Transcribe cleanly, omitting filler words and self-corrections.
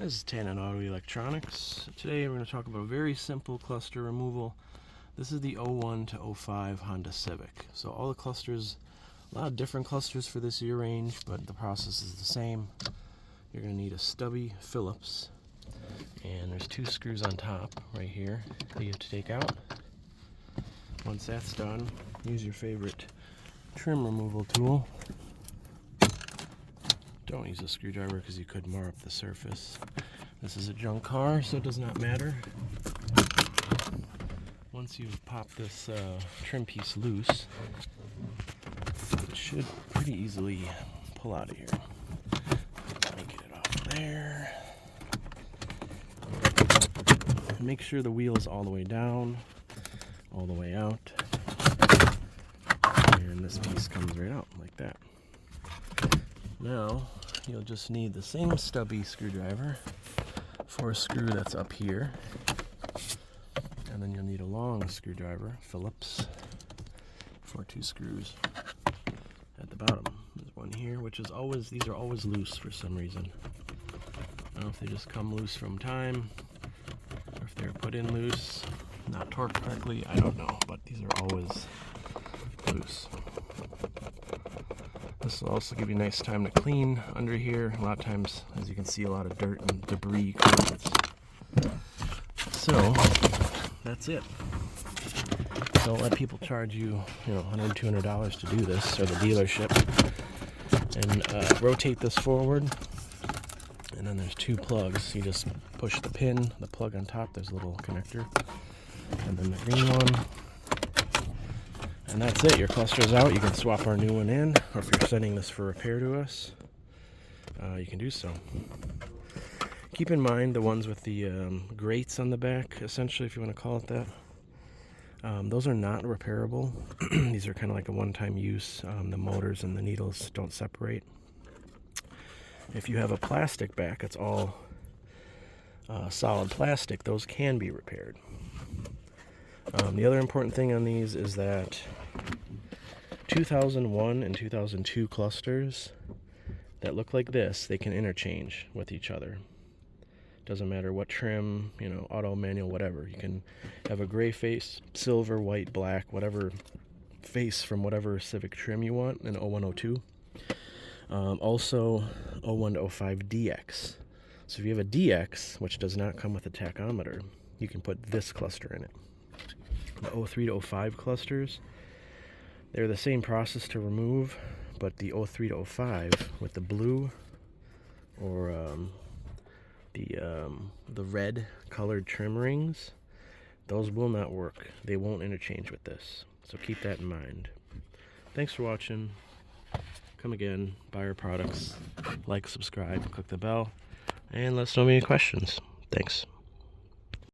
This is Tanin Auto Electronics. Today we're going to talk about a very simple cluster removal. This is the 01 to 05 Honda Civic. So all the clusters, a lot of different clusters for this year range, but the process is the same. You're going to need a stubby Phillips, and there's two screws on top right here that you have to take out. Once that's done, use your favorite trim removal tool. Don't use a screwdriver because you could mar up the surface. This is a junk car, so it does not matter. Once you've popped this trim piece loose, it should pretty easily pull out of here. Let me get it off there. And make sure the wheel is all the way down, all the way out. And this piece comes right out like that. Now, you'll just need the same stubby screwdriver for a screw that's up here. And then you'll need a long screwdriver, Phillips, for two screws at the bottom. There's one here, which is always, these are always loose for some reason. I don't know if they just come loose from time, or if they're put in loose, not torqued correctly, I don't know, but these are always loose. This will also give you a nice time to clean under here. A lot of times, as you can see, a lot of dirt and debris comes. So, that's it. Don't let people charge you, $100, $200 to do this, or the dealership. And rotate this forward. And then there's two plugs. You just push the pin, the plug on top, there's a little connector. And then the green one. And that's it. Your cluster's out. You can swap our new one in, or if you're sending this for repair to us, you can do so. Keep in mind the ones with the grates on the back, essentially, if you want to call it that. Those are not repairable. These are kind of like a one-time use. The motors and the needles don't separate. If you have a plastic back, it's all solid plastic, those can be repaired. The other important thing on these is that 2001 and 2002 clusters that look like this, they can interchange with each other. Doesn't matter what trim, auto, manual, whatever. You can have a gray face, silver, white, black, whatever face from whatever Civic trim you want in 01, 02. Also 01 to 05 DX. So if you have a DX, which does not come with a tachometer, you can put this cluster in it. The 03 to 05 clusters, they're the same process to remove, but the 03 to 05 with the blue or the red colored trim rings, those will not work. They won't interchange with this. So keep that in mind. Thanks for watching. Come again, buy our products, like, subscribe, click the bell, and let us know any questions. Thanks.